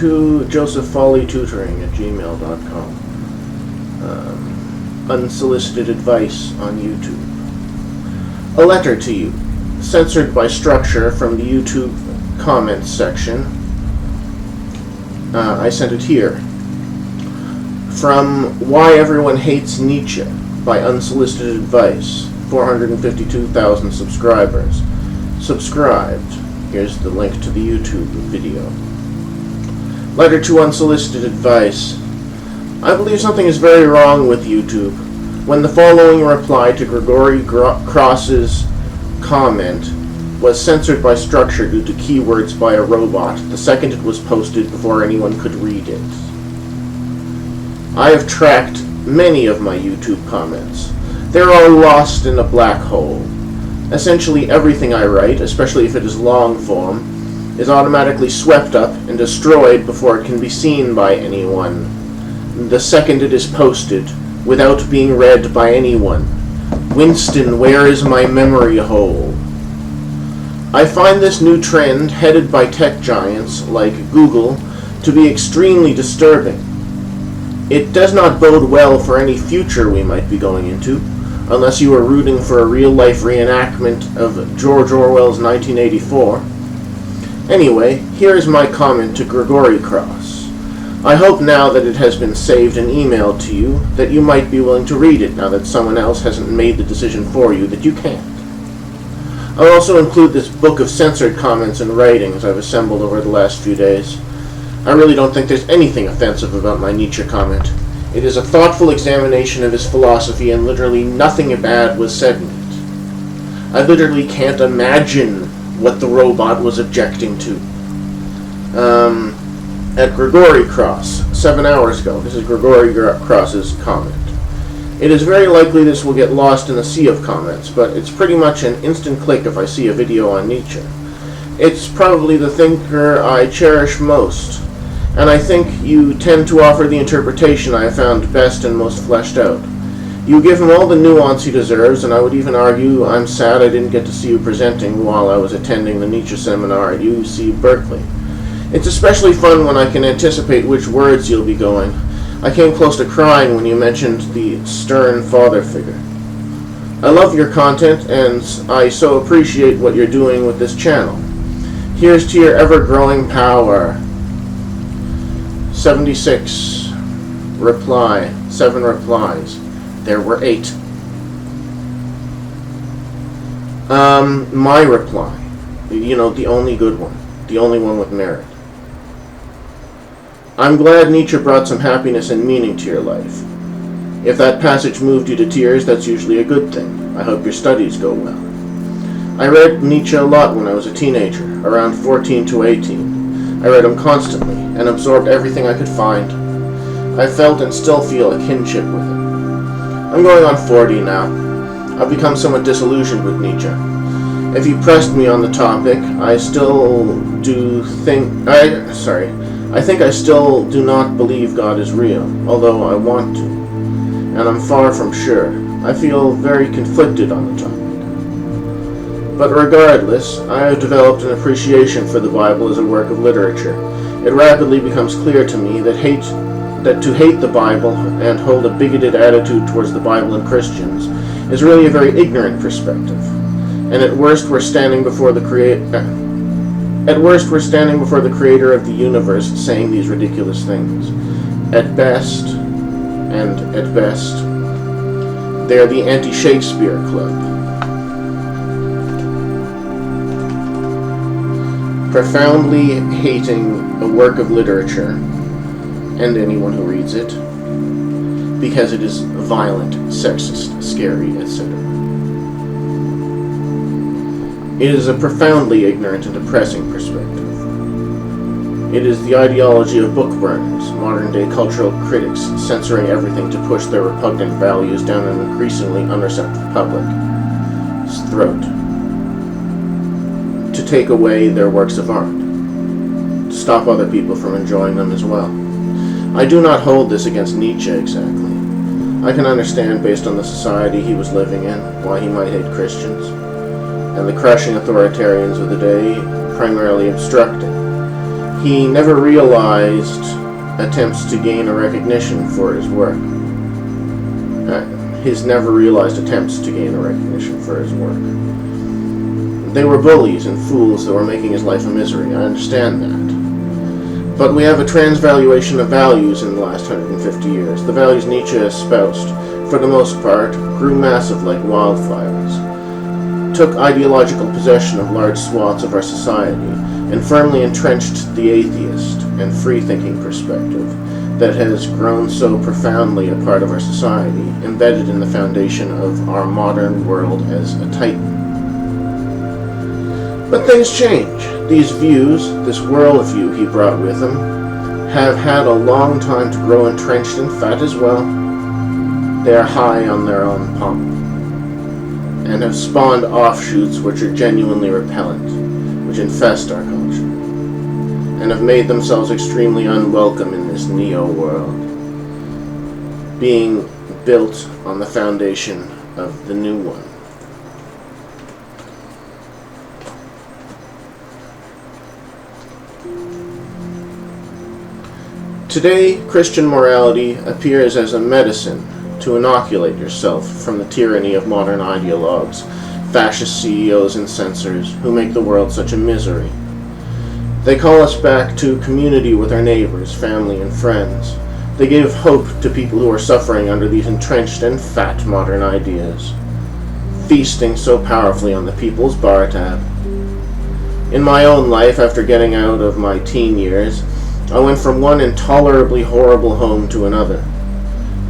to josephfollytutoring@gmail.com. Unsolicited advice on YouTube. A letter to you, censored by structure from the YouTube comments section. I sent it here. From Why Everyone Hates Nietzsche by Unsolicited Advice, 452,000 subscribers. Subscribed. Here's the link to the YouTube video. Letter to Unsolicited Advice. I believe something is very wrong with YouTube. When the following reply to Gregory Cross's comment was censored by structure due to keywords by a robot the second it was posted before anyone could read it. I have tracked many of my YouTube comments. They're all lost in a black hole. Essentially everything I write, especially if it is long form, is automatically swept up and destroyed before it can be seen by anyone, the second it is posted, without being read by anyone. Winston, where is my memory hole? I find this new trend, headed by tech giants like Google, to be extremely disturbing. It does not bode well for any future we might be going into, unless you are rooting for a real-life reenactment of George Orwell's 1984. Anyway, here is my comment to Gregory Cross. I hope now that it has been saved and emailed to you, that you might be willing to read it now that someone else hasn't made the decision for you that you can't. I'll also include this book of censored comments and writings I've assembled over the last few days. I really don't think there's anything offensive about my Nietzsche comment. It is a thoughtful examination of his philosophy, and literally nothing bad was said in it. I literally can't imagine what the robot was objecting to. At Gregory Cross, 7 hours ago. This is Gregory Cross's comment. It is very likely this will get lost in the sea of comments, but it's pretty much an instant click if I see a video on Nietzsche. It's probably the thinker I cherish most, and I think you tend to offer the interpretation I have found best and most fleshed out. You give him all the nuance he deserves, and I would even argue I'm sad I didn't get to see you presenting while I was attending the Nietzsche seminar at UC Berkeley. It's especially fun when I can anticipate which words you'll be going. I came close to crying when you mentioned the stern father figure. I love your content, and I so appreciate what you're doing with this channel. Here's to your ever-growing power. 76 reply. 7 replies. There were 8. My reply. You know, the only good one. The only one with merit. I'm glad Nietzsche brought some happiness and meaning to your life. If that passage moved you to tears, that's usually a good thing. I hope your studies go well. I read Nietzsche a lot when I was a teenager, around 14 to 18. I read him constantly, and absorbed everything I could find. I felt and still feel a kinship with him. I'm going on 40 now. I've become somewhat disillusioned with Nietzsche. If you pressed me on the topic, I think I still do not believe God is real, although I want to, and I'm far from sure. I feel very conflicted on the topic. But regardless, I have developed an appreciation for the Bible as a work of literature. It rapidly becomes clear to me that to hate the Bible and hold a bigoted attitude towards the Bible and Christians is really a very ignorant perspective. And at worst, we're standing before the Creator of the universe saying these ridiculous things. At best, they're the anti-Shakespeare club. Profoundly hating a work of literature, and anyone who reads it, because it is violent, sexist, scary, etc. It is a profoundly ignorant and depressing perspective. It is the ideology of book burners, modern-day cultural critics censoring everything to push their repugnant values down an increasingly unreceptive public's throat, to take away their works of art, to stop other people from enjoying them as well. I do not hold this against Nietzsche exactly. I can understand, based on the society he was living in, why he might hate Christians, and the crushing authoritarians of the day primarily obstructing. He never realized attempts to gain a recognition for his work. His never realized attempts to gain a recognition for his work. They were bullies and fools that were making his life a misery. I understand that. But we have a transvaluation of values in the last 150 years. The values Nietzsche espoused, for the most part, grew massive like wildfires, took ideological possession of large swaths of our society, and firmly entrenched the atheist and free-thinking perspective that has grown so profoundly a part of our society, embedded in the foundation of our modern world as a titan. But things change. These views, this worldview he brought with him, have had a long time to grow entrenched in fat as well. They are high on their own pomp, and have spawned offshoots which are genuinely repellent, which infest our culture, and have made themselves extremely unwelcome in this neo-world, being built on the foundation of the new one. Today, Christian morality appears as a medicine to inoculate yourself from the tyranny of modern ideologues, fascist CEOs and censors who make the world such a misery. They call us back to community with our neighbors, family, and friends. They give hope to people who are suffering under these entrenched and fat modern ideas, feasting so powerfully on the people's bar tab. In my own life, after getting out of my teen years, I went from one intolerably horrible home to another.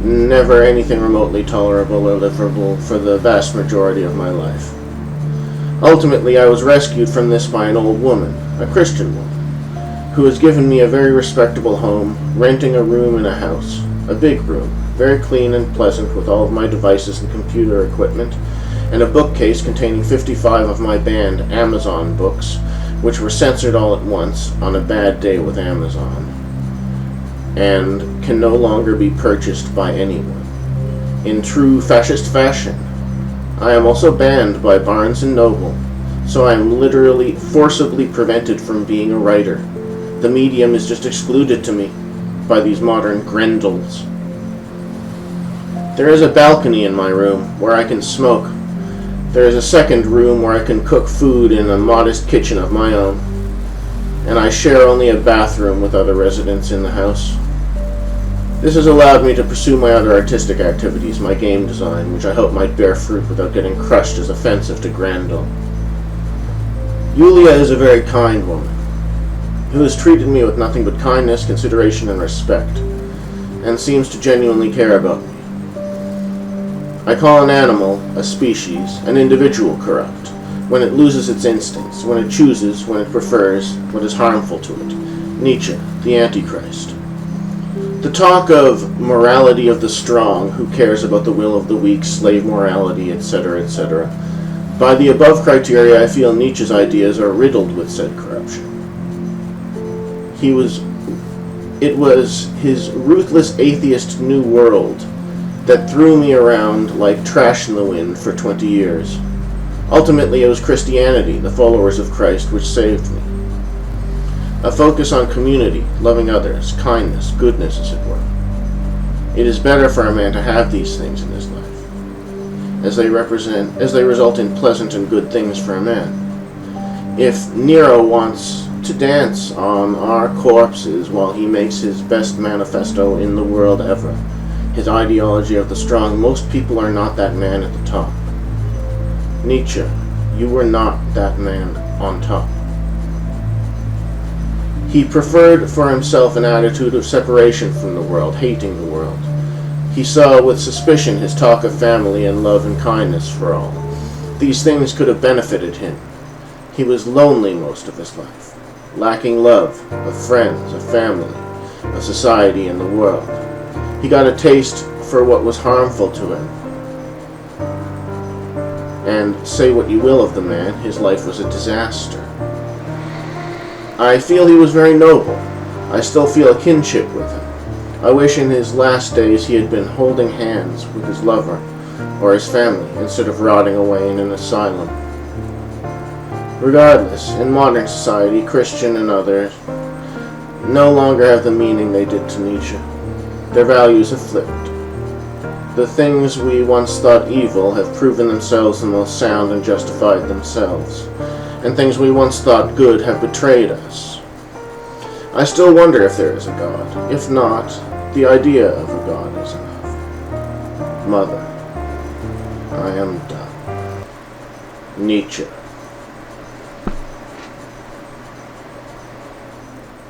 Never anything remotely tolerable or livable for the vast majority of my life. Ultimately, I was rescued from this by an old woman, a Christian woman, who has given me a very respectable home, renting a room in a house, a big room, very clean and pleasant with all of my devices and computer equipment, and a bookcase containing 55 of my banned Amazon books, which were censored all at once on a bad day with Amazon, and can no longer be purchased by anyone. In true fascist fashion, I am also banned by Barnes & Noble, so I am literally forcibly prevented from being a writer. The medium is just excluded to me by these modern Grendels. There is a balcony in my room where I can smoke. There is a second room where I can cook food in a modest kitchen of my own, and I share only a bathroom with other residents in the house. This has allowed me to pursue my other artistic activities, my game design, which I hope might bear fruit without getting crushed as offensive to Grendel. Yulia is a very kind woman, who has treated me with nothing but kindness, consideration, and respect, and seems to genuinely care about me. I call an animal, a species, an individual corrupt, when it loses its instincts, when it chooses, when it prefers, what is harmful to it. Nietzsche, the Antichrist. The talk of morality of the strong, who cares about the will of the weak, slave morality, etc., etc. By the above criteria, I feel Nietzsche's ideas are riddled with said corruption. It was his ruthless atheist new world that threw me around like trash in the wind for 20 years. Ultimately, it was Christianity, the followers of Christ, which saved me. A focus on community, loving others, kindness, goodness, as it were. It is better for a man to have these things in his life, as they result in pleasant and good things for a man. If Nero wants to dance on our corpses while he makes his best manifesto in the world ever, his ideology of the strong, most people are not that man at the top. Nietzsche, you were not that man on top. He preferred for himself an attitude of separation from the world, hating the world. He saw with suspicion his talk of family and love and kindness for all. These things could have benefited him. He was lonely most of his life, lacking love of friends, of family, of society and the world. He got a taste for what was harmful to him. And say what you will of the man, his life was a disaster. I feel he was very noble. I still feel a kinship with him. I wish in his last days he had been holding hands with his lover or his family instead of rotting away in an asylum. Regardless, in modern society, Christian and others, no longer have the meaning they did to Nietzsche. Their values have flipped. The things we once thought evil have proven themselves the most sound and justified themselves, and things we once thought good have betrayed us. I still wonder if there is a God. If not, the idea of a God is enough. Mother, I am done. Nietzsche.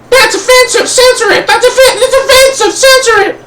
That's offensive! Censor it! That's offensive! Censor it!